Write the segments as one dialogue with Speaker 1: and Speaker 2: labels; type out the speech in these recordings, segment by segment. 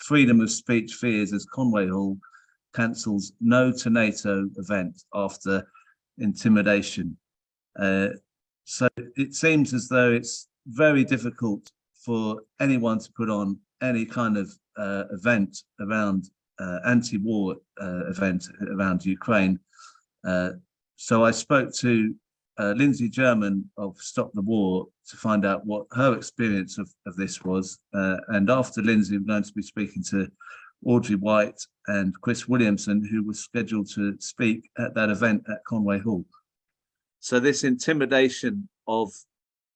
Speaker 1: freedom of speech fears as Conway Hall cancels no to NATO event after intimidation. So it seems as though it's very difficult for anyone to put on any kind of event around anti-war event around Ukraine. So I spoke to Lindsey German of Stop the War to find out what her experience of this was. And after Lindsey, we're going to be speaking to Audrey White and Chris Williamson, who was scheduled to speak at that event at Conway Hall. So this intimidation of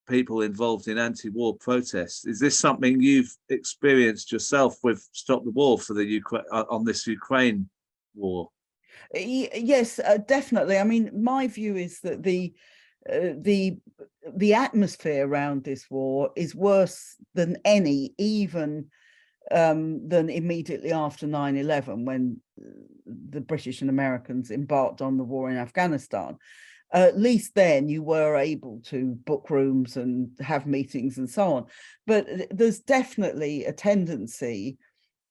Speaker 1: people involved in anti-war protests, is this something you've experienced yourself with Stop the War for the on this Ukraine war?
Speaker 2: Yes, definitely. I mean, my view is that the atmosphere around this war is worse than any, even than immediately after 9/11, when the British and Americans embarked on the war in Afghanistan. At least then you were able to book rooms and have meetings and so on. But there's definitely a tendency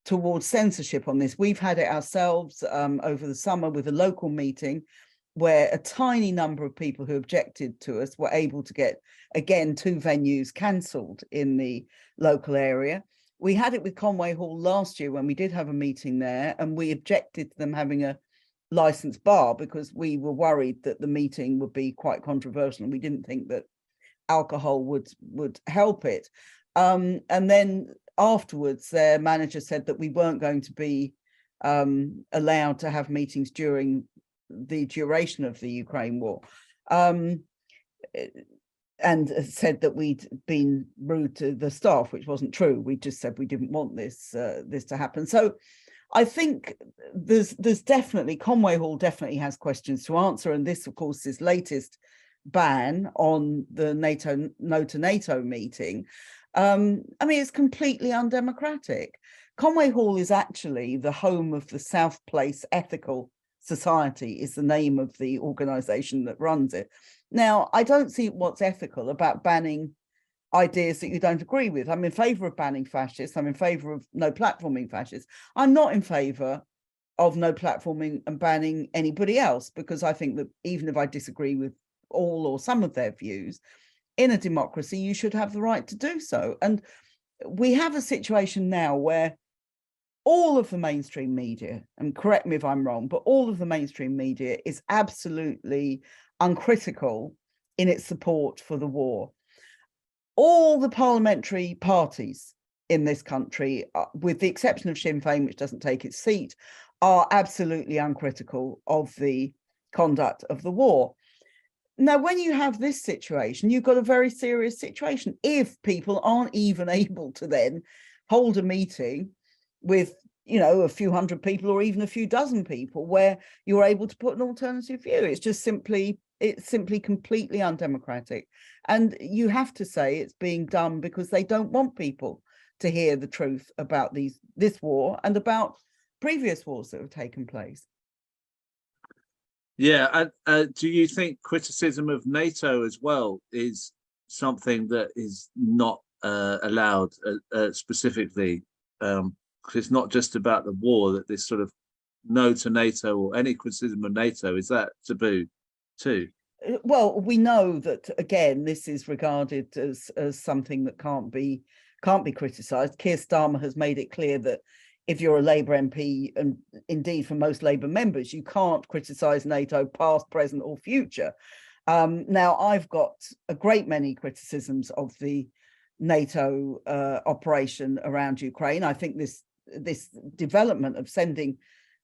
Speaker 2: towards censorship on this. We've had it ourselves over the summer with a local meeting where a tiny number of people who objected to us were able to get, again, 2 venues cancelled in the local area. We had it with Conway Hall last year when we did have a meeting there, and we objected to them having a licensed bar because we were worried that the meeting would be quite controversial and we didn't think that alcohol would help it. And then afterwards, their manager said that we weren't going to be allowed to have meetings during the duration of the Ukraine war, and said that we'd been rude to the staff, which wasn't true. We just said we didn't want this to happen. So I think there's definitely, Conway Hall definitely has questions to answer. And this, of course, is latest ban on the No to NATO meeting. I mean, it's completely undemocratic. Conway Hall is actually the home of the South Place Ethical Society, is the name of the organization that runs it. Now, I don't see what's ethical about banning ideas that you don't agree with. I'm in favor of banning fascists. I'm in favor of no platforming fascists. I'm not in favor of no platforming and banning anybody else, because I think that even if I disagree with all or some of their views, in a democracy, you should have the right to do so. And we have a situation now where all of the mainstream media, and correct me if I'm wrong, but all of the mainstream media is absolutely uncritical in its support for the war. All the parliamentary parties in this country, with the exception of Sinn Féin, which doesn't take its seat, are absolutely uncritical of the conduct of the war. Now, when you have this situation, you've got a very serious situation. If people aren't even able to then hold a meeting with, you know, a few hundred people or even a few dozen people where you're able to put an alternative view, it's simply completely undemocratic. And you have to say it's being done because they don't want people to hear the truth about this war and about previous wars that have taken place.
Speaker 1: Yeah, do you think criticism of NATO as well is something that is not allowed specifically? Because it's not just about the war, that this sort of no to NATO or any criticism of NATO, is that taboo too?
Speaker 2: Well, we know that, again, this is regarded as something that can't be criticised. Keir Starmer has made it clear that if you're a Labour MP, and indeed for most Labour members, you can't criticise NATO past, present or future. Now, I've got a great many criticisms of the NATO operation around Ukraine. I think this development of sending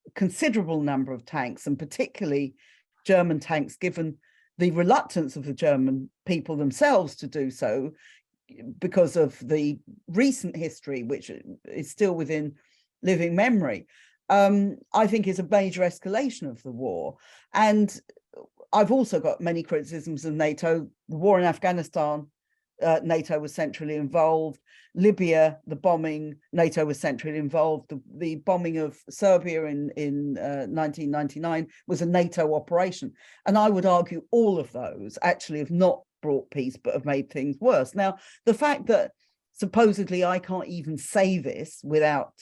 Speaker 2: a considerable number of tanks, and particularly German tanks, given the reluctance of the German people themselves to do so because of the recent history, which is still within living memory, I think is a major escalation of the war. And I've also got many criticisms of NATO. The war in Afghanistan, NATO was centrally involved. Libya, the bombing, NATO was centrally involved. The bombing of Serbia in 1999 was a NATO operation. And I would argue all of those actually have not brought peace, but have made things worse. Now, the fact that supposedly I can't even say this without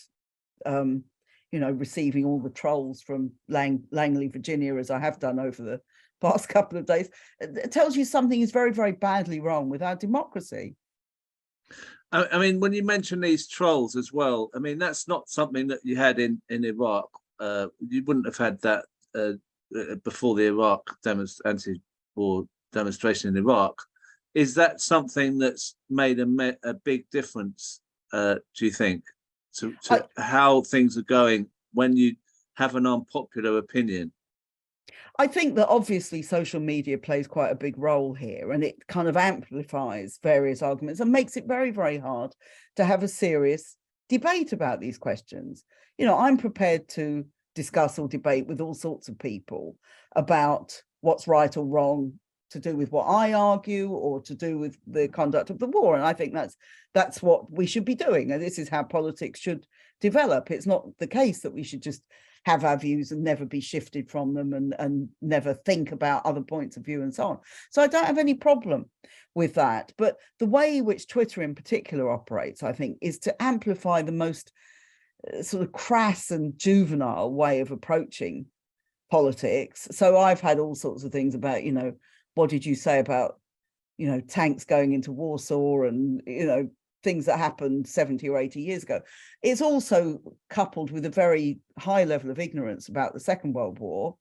Speaker 2: receiving all the trolls from Langley, Virginia, as I have done over the past couple of days, it tells you something is very, very badly wrong with our democracy.
Speaker 1: I mean, when you mention these trolls as well, I mean, that's not something that you had in Iraq. You wouldn't have had that before the Iraq anti-war demonstration in Iraq. Is that something that's made a big difference, do you think, to how things are going when you have an unpopular opinion?
Speaker 2: I think that obviously social media plays quite a big role here, and it kind of amplifies various arguments and makes it very, very hard to have a serious debate about these questions. I'm prepared to discuss or debate with all sorts of people about what's right or wrong to do with what I argue or to do with the conduct of the war. And I think that's what we should be doing. And this is how politics should develop. It's not the case that we should just have our views and never be shifted from them and never think about other points of view and so on. So I don't have any problem with that. But the way in which Twitter in particular operates, I think, is to amplify the most sort of crass and juvenile way of approaching politics. So I've had all sorts of things about, what did you say about, tanks going into Warsaw and, things that happened 70 or 80 years ago. It's also coupled with a very high level of ignorance about the Second World War,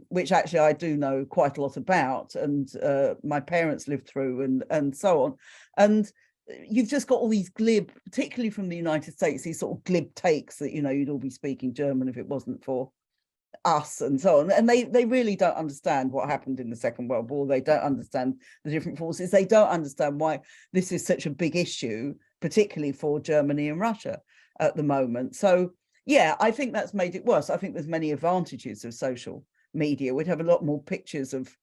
Speaker 2: which actually I do know quite a lot about, and my parents lived through and so on. And you've just got all these glib, particularly from the United States, these sort of glib takes that, you'd all be speaking German if it wasn't for us and so on. And they really don't understand what happened in the Second World War. They don't understand the different forces. They don't understand why this is such a big issue, particularly for Germany and Russia at the moment. So, yeah, I think that's made it worse. I think there's many advantages of social media. We'd have a lot more pictures of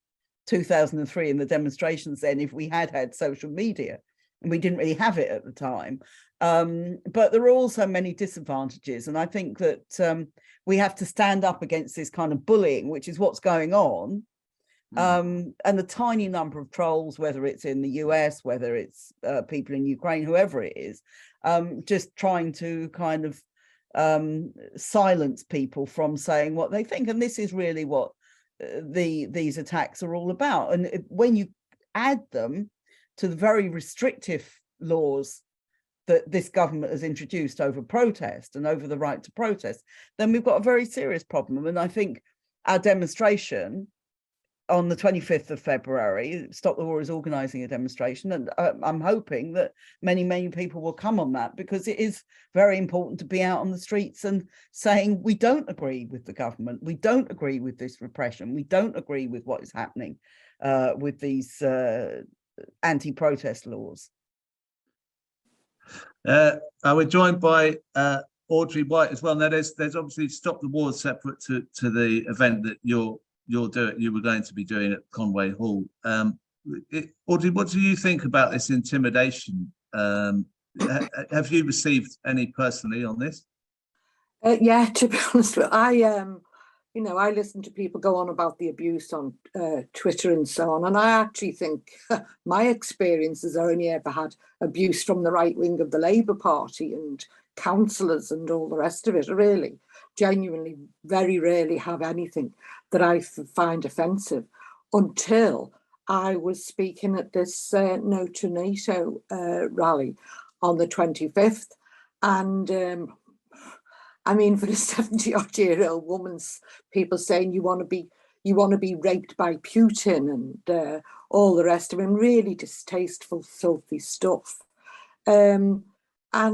Speaker 2: 2003 and the demonstrations then if we had social media, and we didn't really have it at the time. But there are also many disadvantages. And I think that we have to stand up against this kind of bullying, which is what's going on. And the tiny number of trolls, whether it's in the US, whether it's people in Ukraine, whoever it is, just trying to kind of silence people from saying what they think. And this is really what these attacks are all about. And when you add them to the very restrictive laws that this government has introduced over protest and over the right to protest, then we've got a very serious problem. And I think our demonstration on the 25th of February, Stop the War is organising a demonstration, and I'm hoping that many, many people will come on that, because it is very important to be out on the streets and saying we don't agree with the government, we don't agree with this repression, we don't agree with what is happening with these anti-protest laws.
Speaker 1: We're joined by Audrey White as well. Now, there's obviously Stop the War separate to the event that you were going to be doing at Conway Hall. Audrey, what do you think about this intimidation? Have you received any personally on this?
Speaker 3: Yeah, to be honest with you, I listen to people go on about the abuse on Twitter and so on, and I actually think my experience has only ever had abuse from the right wing of the Labour Party and councillors and all the rest of it. Really, genuinely, very rarely have anything that I find offensive, until I was speaking at this No to NATO rally on the 25th, and I mean, for a 70-odd-year-old woman, people saying you want to be raped by Putin and all the rest of it, really distasteful, filthy stuff. And I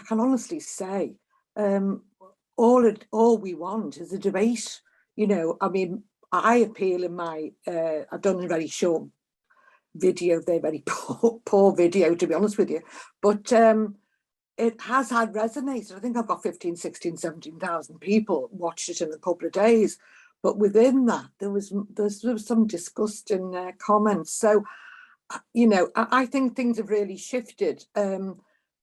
Speaker 3: can honestly say, all we want is a debate. I mean, I appeal in my I've done a very short video. They're very poor video, to be honest with you, but it has had resonated. I think I've got 15, 16, 17,000 people watched it in a couple of days. But within that, there was some disgusting comments. So, I think things have really shifted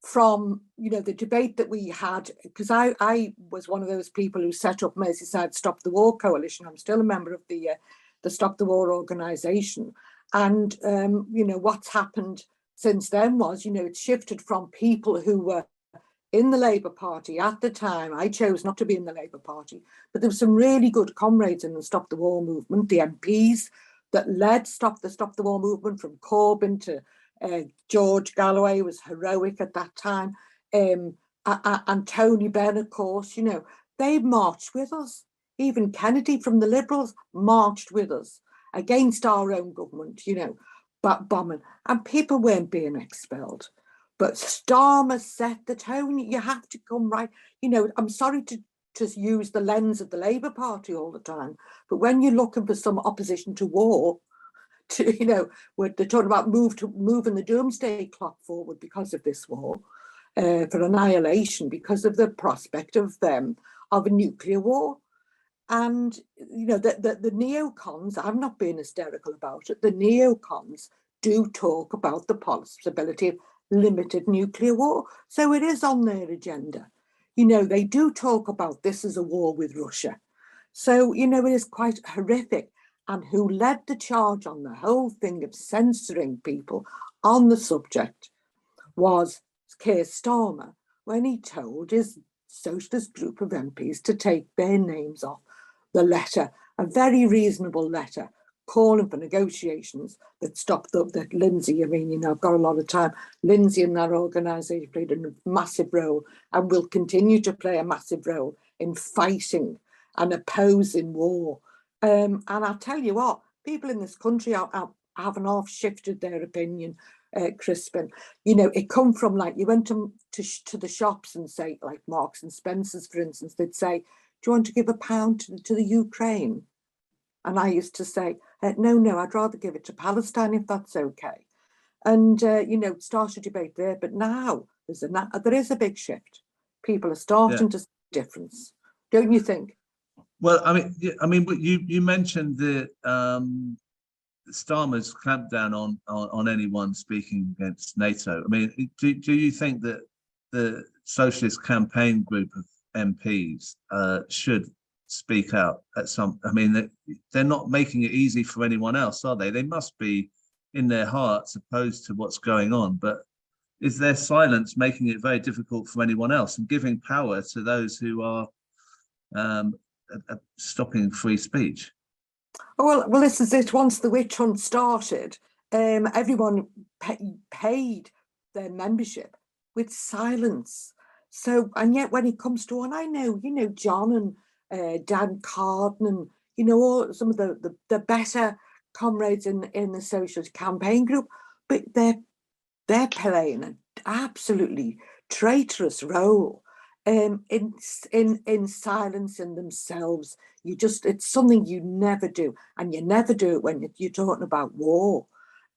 Speaker 3: from, the debate that we had, because I was one of those people who set up Merseyside Stop the War Coalition. I'm still a member of the Stop the War organisation. And, what's happened since then was, it's shifted from people who were in the Labour Party at the time. I chose not to be in the Labour Party, but there were some really good comrades in the Stop the War movement, the MPs that led Stop the War movement, from Corbyn to George Galloway was heroic at that time, and Tony Benn, of course, you know, they marched with us. Even Kennedy from the Liberals marched with us against our own government, you know, bombing, and people weren't being expelled. But Starmer set the tone. You have to come right. You know, I'm sorry to use the lens of the Labour Party all the time, but when you're looking for some opposition to war, to, you know, where they're talking about moving the doomsday clock forward because of this war, for annihilation, because of the prospect of a nuclear war. And, you know, the neocons, I'm not being hysterical about it, the neocons do talk about the possibility of limited nuclear war. So it is on their agenda. You know, they do talk about this as a war with Russia. So, you know, it is quite horrific. And who led the charge on the whole thing of censoring people on the subject was Keir Starmer, when he told his socialist group of MPs to take their names off the letter, a very reasonable letter calling for negotiations that stopped that Lindsey, I mean, you know, I've got a lot of time. Lindsey and that organisation played a massive role and will continue to play a massive role in fighting and opposing war. And I'll tell you what, people in this country haven't half shifted their opinion, Crispin. You know, it come from, like, you went to the shops and say, like Marks and Spencer's, for instance, they'd say, do you want to give £1 to the Ukraine? And I used to say, no, I'd rather give it to Palestine if that's okay. And, you know, start a debate there. But now there is a big shift. People are starting to see the difference. Don't you think?
Speaker 1: Well, I mean, you mentioned the Starmer's clampdown on anyone speaking against NATO. I mean, do you think that the Socialist campaign group of MPs should speak out at some? I mean, they're not making it easy for anyone else, are they? They must be in their hearts opposed to what's going on, but is their silence making it very difficult for anyone else and giving power to those who are stopping free speech?
Speaker 3: Well, this is it. Once the witch hunt started, everyone paid their membership with silence. So, and yet when it comes to, and I know, you know, John and Dan Carden and, you know, all some of the better comrades in the Socialist campaign group, but they're playing an absolutely traitorous role in silencing themselves. It's something you never do, and you never do it when you're talking about war,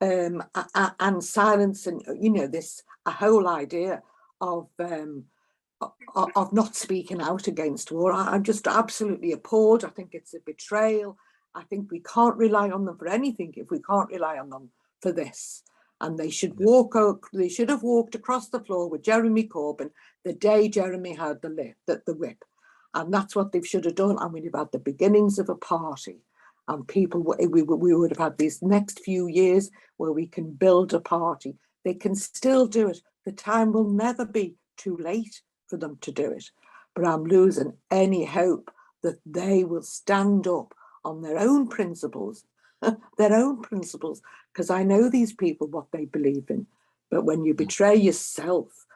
Speaker 3: and silencing, you know, a whole idea of not speaking out against war. I'm just absolutely appalled. I think it's a betrayal. I think we can't rely on them for anything if we can't rely on them for this. And they should they should have walked across the floor with Jeremy Corbyn the day Jeremy had the whip. And that's what they should have done. And we'd have had the beginnings of a party. And people, we would have had these next few years where we can build a party. They can still do it. The time will never be too late for them to do it. But I'm losing any hope that they will stand up on their own principles, because I know these people, what they believe in. But when you betray yourself,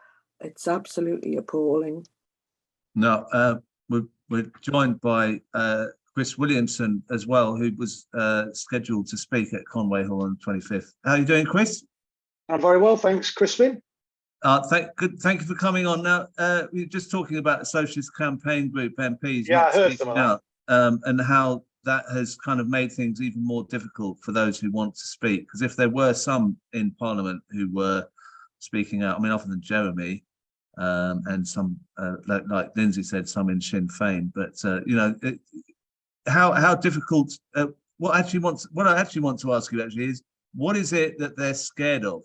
Speaker 3: it's absolutely appalling.
Speaker 1: No, we're joined by Chris Williamson as well, who was scheduled to speak at Conway Hall on the 25th. How are you doing, Chris?
Speaker 4: I'm very well, thanks, Crispin.
Speaker 1: Thank you for coming on. Now, we were just talking about the Socialist Campaign Group MPs.
Speaker 4: Yeah, I heard some of that.
Speaker 1: And how that has kind of made things even more difficult for those who want to speak. Because if there were some in Parliament who were speaking out, I mean, other than Jeremy, and some, like Lindsey said, some in Sinn Féin, but you know, how difficult. What I actually want to ask you actually is, what is it that they're scared of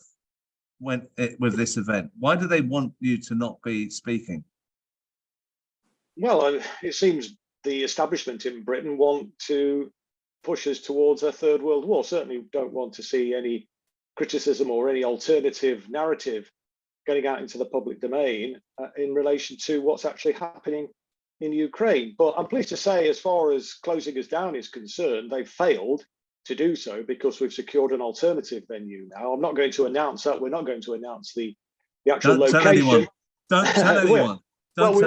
Speaker 1: with this event? Why do they want you to not be speaking?
Speaker 4: Well, it seems the establishment in Britain want to push us towards a third world war. Certainly don't want to see any criticism or any alternative narrative getting out into the public domain in relation to what's actually happening in Ukraine. But I'm pleased to say, as far as closing us down is concerned, they've failed to do so because we've secured an alternative venue now. I'm not going to announce that. We're not going to announce the actual
Speaker 1: Don't
Speaker 4: location.
Speaker 1: tell anyone. Don't tell anyone.
Speaker 4: Well, we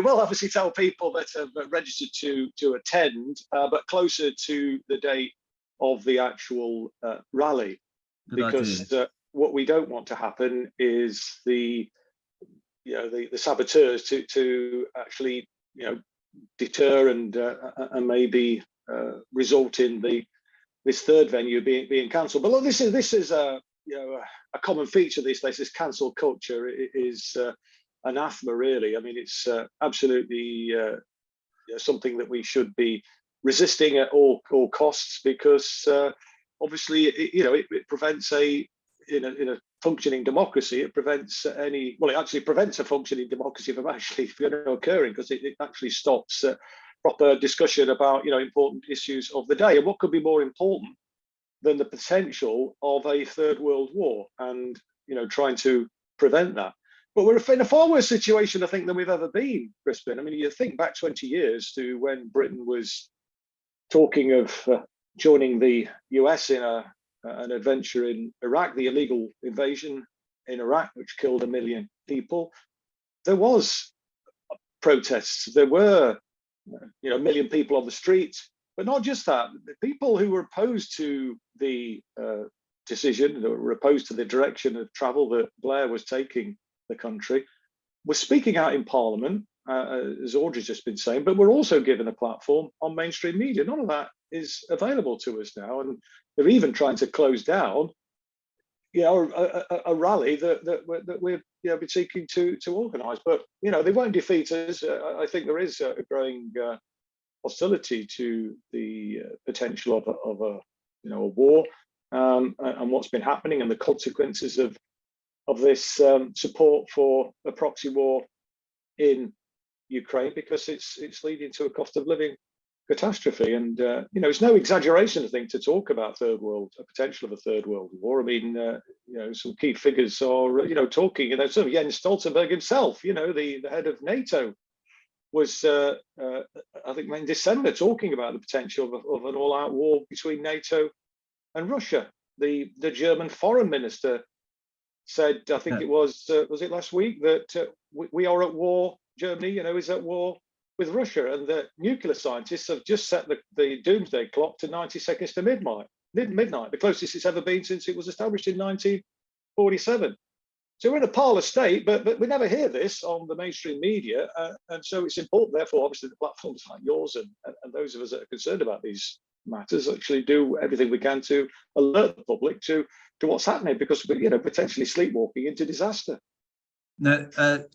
Speaker 4: will obviously tell people that have registered to attend, but closer to the date of the actual rally, because what we don't want to happen is the saboteurs to actually deter and maybe result in this third venue being cancelled. But look, this is a common feature these days. This cancel culture is anathema, really. I mean, it's absolutely something that we should be resisting at all costs, because obviously it prevents in a functioning democracy, it prevents it actually prevents a functioning democracy from actually occurring, because it actually stops proper discussion about important issues of the day. And what could be more important than the potential of a third world war, and trying to prevent that? But we're in a far worse situation, I think, than we've ever been, Crispin. I mean, you think back 20 years to when Britain was talking of joining the US in an adventure in Iraq, the illegal invasion in Iraq, which killed 1 million people. There was protests. There were, 1 million people on the street. But not just that. The people who were opposed to the decision, that were opposed to the direction of travel that Blair was taking the country, were speaking out in Parliament, as Audrey's just been saying, but we're also given a platform on mainstream media. None of that is available to us now, and they're even trying to close down, a rally that we've been seeking to organise. But they won't defeat us. I think there is a growing hostility to the potential of a war, and what's been happening, and the consequences of this support for a proxy war in Ukraine, because it's leading to a cost of living catastrophe. And it's no exaggeration, I think, to talk about a potential of a third world war. I mean, some key figures are talking. Sort of Jens Stoltenberg himself, the head of Nato, was I think in December talking about the potential of an all-out war between Nato and Russia. The German foreign minister said, I think it was it last week, that we are at war. Germany, is at war with Russia, and the nuclear scientists have just set the doomsday clock to 90 seconds to midnight, the closest it's ever been since it was established in 1947. So we're in a parlor state, but we never hear this on the mainstream media, and so it's important, therefore, obviously, the platforms like yours and those of us that are concerned about these matters actually do everything we can to alert the public to what's happening, because we're potentially sleepwalking into disaster.
Speaker 1: Now,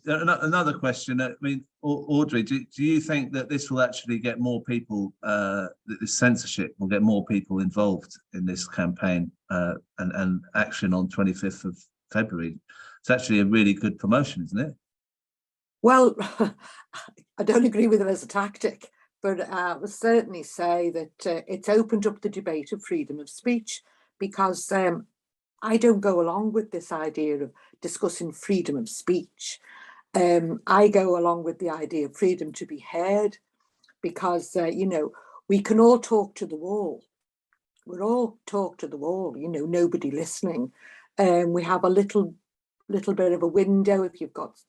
Speaker 1: another question. I mean, Audrey, do you think that this will actually get more people, that this censorship will get more people involved in this campaign and action on 25th of February? It's actually a really good promotion, isn't it?
Speaker 3: Well, I don't agree with it as a tactic, but I would certainly say that it's opened up the debate of freedom of speech, because I don't go along with this idea of discussing freedom of speech. I go along with the idea of freedom to be heard, because, we can all talk to the wall. We'll all talk to the wall, nobody listening. We have a little bit of a window if you've got,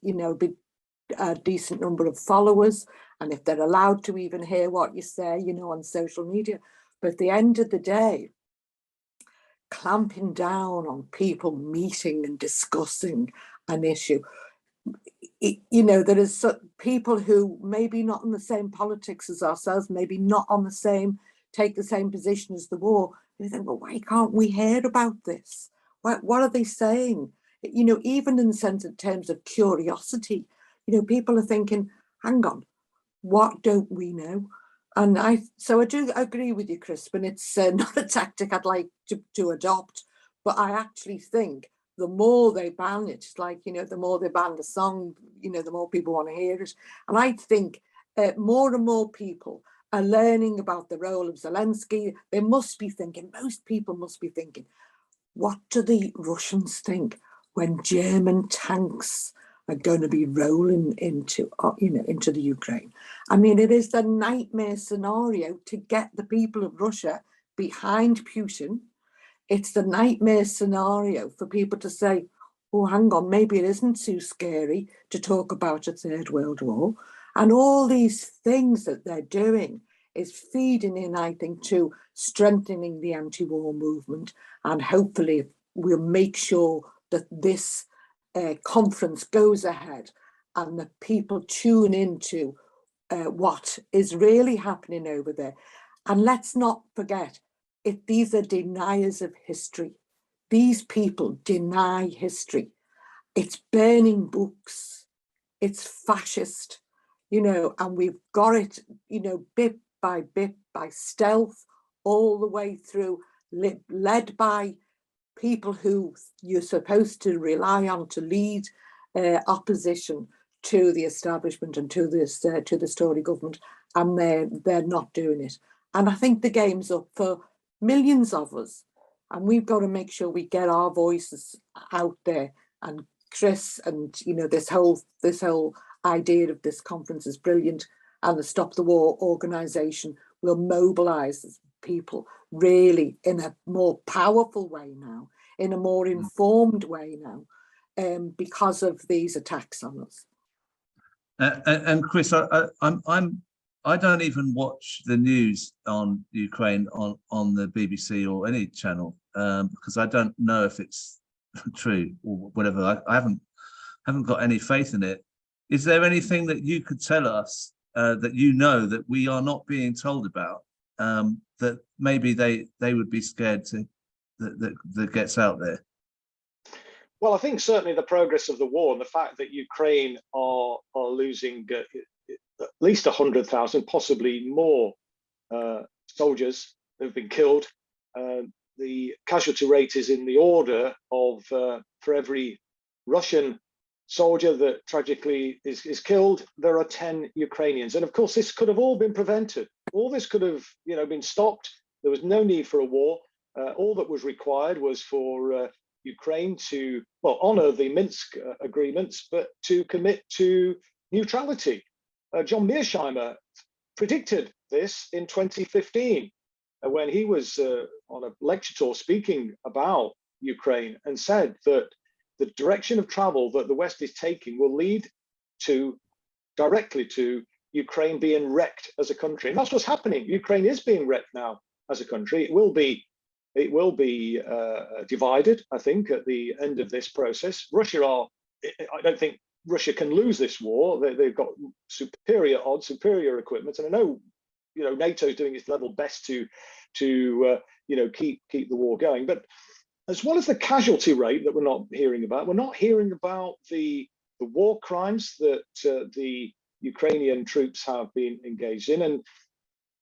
Speaker 3: a decent number of followers, and if they're allowed to even hear what you say, on social media. But at the end of the day, clamping down on people meeting and discussing an issue, there is people who maybe not in the same politics as ourselves, maybe not take the same position as the war. You think, well, why can't we hear about this? What are they saying? Even in terms of curiosity, people are thinking, hang on, what don't we know? And so I do agree with you, Crispin. It's not a tactic I'd like to adopt, but I actually think the more they ban it, it's like, the more they ban the song, the more people want to hear it. And I think more and more people are learning about the role of Zelensky. Most people must be thinking, what do the Russians think? when German tanks are going to be rolling into, into the Ukraine. I mean, it is the nightmare scenario to get the people of Russia behind Putin. It's the nightmare scenario for people to say, oh, hang on, maybe it isn't too scary to talk about a third world war. And all these things that they're doing is feeding in, I think, to strengthening the anti-war movement. And hopefully we'll make sure that this conference goes ahead and that people tune into what is really happening over there. And let's not forget, these are deniers of history. These people deny history. It's burning books. It's fascist, and we've got it, bit by stealth, all the way through, led by people who you're supposed to rely on to lead opposition to the establishment and to the Tory government, and they're not doing it. And I think the game's up for millions of us, and we've got to make sure we get our voices out there. And Chris, and this whole idea of this conference is brilliant, and the Stop the War organisation will mobilise people really in a more powerful way now, in a more informed way now, because of these attacks on us.
Speaker 1: And Chris, I don't even watch the news on Ukraine on the BBC or any channel because I don't know if it's true or whatever. I haven't got any faith in it. Is there anything that you could tell us that that we are not being told about, that maybe they would be scared to that gets out there?
Speaker 4: Well, I think certainly the progress of the war and the fact that Ukraine are losing at least 100,000, possibly more soldiers have been killed. The casualty rate is in the order of for every Russian soldier that tragically is killed, there are 10 Ukrainians. And of course, this could have all been prevented. All this could have been stopped. There was no need for a war. All that was required was for Ukraine to, honor the Minsk agreements, but to commit to neutrality. John Mearsheimer predicted this in 2015 when he was on a lecture tour speaking about Ukraine, and said that the direction of travel that the West is taking will lead directly to Ukraine being wrecked as a country. And that's what's happening. Ukraine is being wrecked now as a country. It will be divided, I think, at the end of this process. I don't think Russia can lose this war. They've got superior odds, superior equipment, and I know, NATO is doing its level best to keep the war going. But as well as the casualty rate that we're not hearing about the war crimes that the Ukrainian troops have been engaged in. And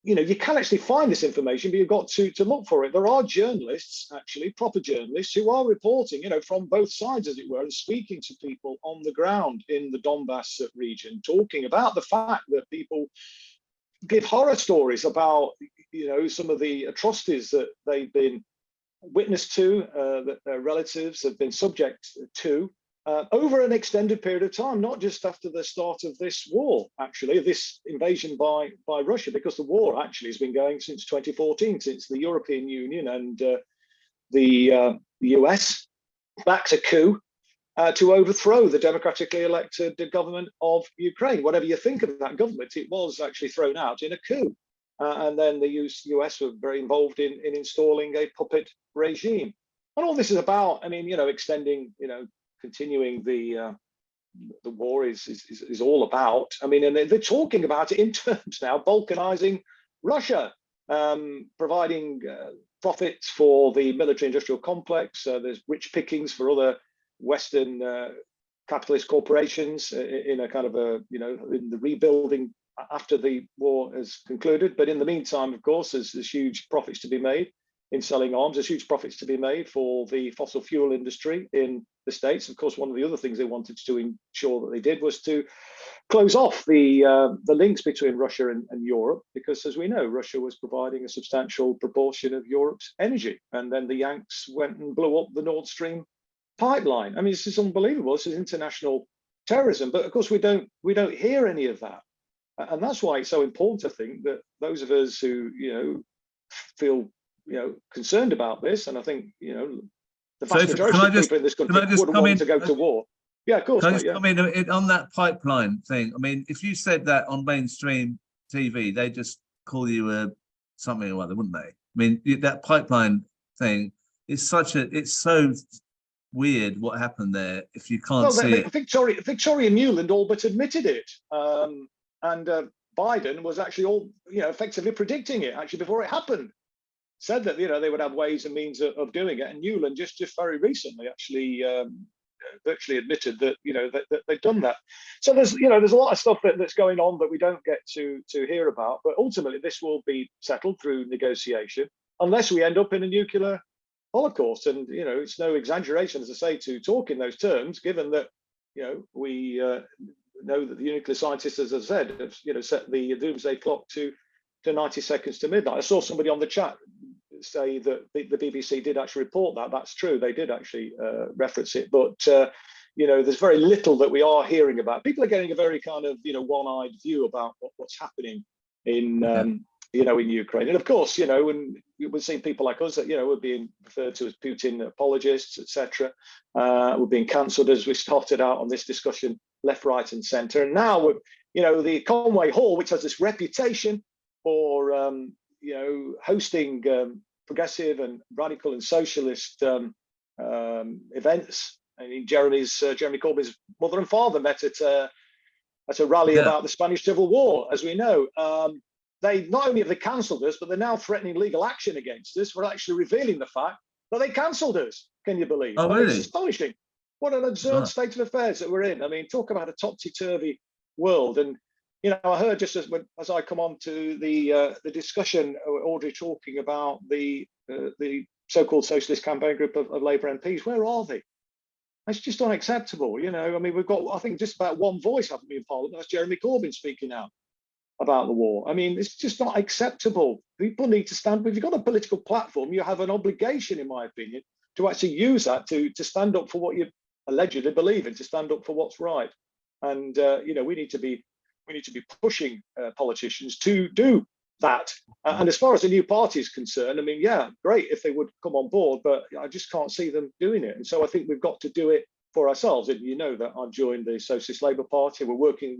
Speaker 4: you can actually find this information, but you've got to look for it. There are journalists, actually proper journalists, who are reporting, from both sides, as it were, and speaking to people on the ground in the Donbass region, talking about the fact that people give horror stories about, some of the atrocities that they've been witness to, that their relatives have been subject to over an extended period of time, not just after the start of this war, actually, this invasion by Russia, because the war actually has been going since 2014, since the European Union and the US backed a coup to overthrow the democratically elected government of Ukraine. Whatever you think of that government, it was actually thrown out in a coup. And then the US were very involved in installing a puppet regime. And all this is about, extending, continuing the war is all about. And they're talking about it in terms now, balkanizing Russia, providing profits for the military-industrial complex. There's rich pickings for other Western capitalist corporations in a kind of in the rebuilding after the war has concluded. But in the meantime, of course, there's huge profits to be made in selling arms. There's huge profits to be made for the fossil fuel industry in the States. Of course, one of the other things they wanted to ensure that they did was to close off the links between Russia and Europe, because, as we know, Russia was providing a substantial proportion of Europe's energy. And then the Yanks went and blew up the Nord Stream pipeline. I mean, this is unbelievable. This is international terrorism. But of course, we don't hear any of that. And that's why it's so important, I think, that those of us who, feel, concerned about this, and I think, the vast majority of people in this country wouldn't want to go to war. Yeah, of course.
Speaker 1: Can I just come in on that pipeline thing? I mean, if you said that on mainstream TV, they just call you something or other, wouldn't they? I mean, that pipeline thing is it's so weird what happened there if you can't see it.
Speaker 4: Victoria Nuland all but admitted it. And Biden was actually effectively predicting it actually before it happened. Said that they would have ways and means of doing it, and Nuland just very recently actually virtually admitted that that they've done that. So there's a lot of stuff that's going on that we don't get to hear about, but ultimately this will be settled through negotiation unless we end up in a nuclear holocaust. And it's no exaggeration, as I say, to talk in those terms, given that we know that the nuclear scientists, as I said, have set the doomsday clock to 90 seconds to midnight. I saw somebody on the chat say that the BBC did actually report that. That's true. They did actually reference it. But, there's very little that we are hearing about. People are getting a very kind of, one-eyed view about what's happening in, in Ukraine. And of course, when we're seeing people like us that, we're being referred to as Putin apologists, etc. We're being cancelled as we started out on this discussion, left, right and centre. And now, the Conway Hall, which has this reputation for, hosting progressive and radical and socialist events. I mean, Jeremy Corbyn's mother and father met at a rally about the Spanish Civil War, as we know. They not only have they cancelled us, but they're now threatening legal action against us for actually revealing the fact that they cancelled us. Can you believe?
Speaker 1: Oh, really?
Speaker 4: It's astonishing. What an absurd state of affairs that we're in. I mean, talk about a topsy-turvy world. And I heard just as I come on to the discussion, Audrey talking about the so-called socialist campaign group of Labour MPs. Where are they? It's just unacceptable. I mean, we've got, I think, just about one voice, haven't we, in Parliament? That's Jeremy Corbyn speaking out about the war. I mean, it's just not acceptable. People need to stand. If you've got a political platform, you have an obligation, in my opinion, to actually use that to stand up for what you allegedly believe in, to stand up for what's right. And we need to be pushing politicians to do that. And as far as the new party is concerned, I mean, yeah, great if they would come on board, but I just can't see them doing it. And so I think we've got to do it for ourselves. And that I've joined the Socialist Labour Party. We're working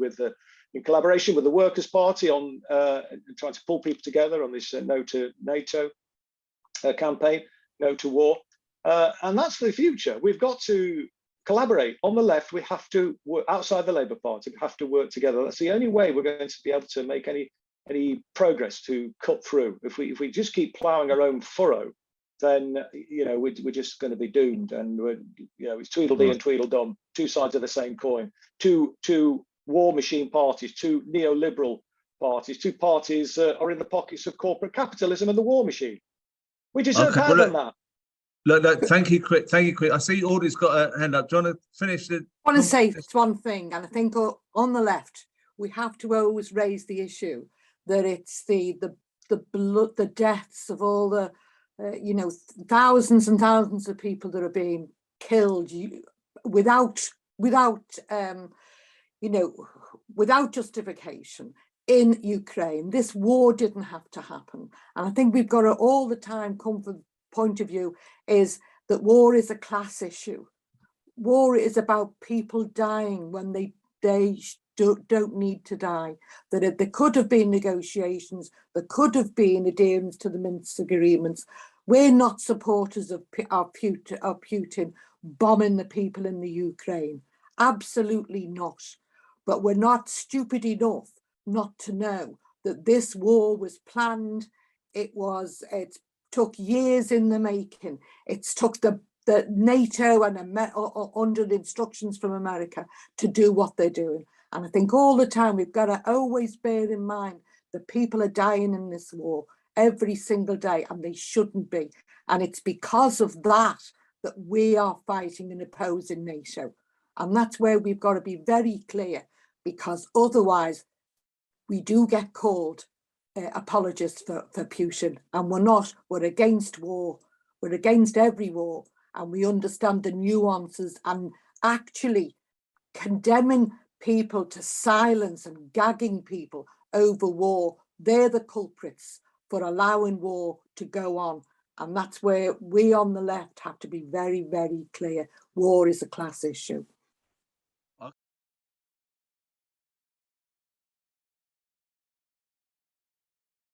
Speaker 4: in collaboration with the Workers' Party on trying to pull people together on this No to Nato campaign, No to War. And that's the future. We've got to collaborate. On the left, we have to work outside the Labour Party. We have to work together. That's the only way we're going to be able to make any progress to cut through. If we just keep ploughing our own furrow, then we're just going to be doomed. And it's Tweedledee and Tweedledum, two sides of the same coin. Two war machine parties, two neoliberal parties, two parties are in the pockets of corporate capitalism and the war machine. We deserve better than that.
Speaker 1: Look, thank you, Chris. I see Audrey's got a hand up. Do you want to finish the?
Speaker 3: I want to say one thing, and I think on the left, we have to always raise the issue that it's the blood, the deaths of all the, thousands and thousands of people that are being killed without justification in Ukraine. This war didn't have to happen, and I think we've got to all the time come from the point of view is that war is a class issue. War is about people dying when they don't need to die. That there could have been negotiations, there could have been adherence to the Minsk agreements. We're not supporters of Putin bombing the people in the Ukraine. Absolutely not. But we're not stupid enough not to know that this war was planned. It took years in the making. It's took the NATO and under the instructions from America to do what they're doing. And I think all the time we've got to always bear in mind that people are dying in this war every single day, and they shouldn't be. And it's because of that we are fighting and opposing NATO. And that's where we've got to be very clear, because otherwise we do get called apologists for Putin, and we're not. We're against war. We're against every war, and we understand the nuances, and actually condemning people to silence and gagging people over war, they're the culprits for allowing war to go on. And that's where we on the left have to be very, very clear. War is a class issue.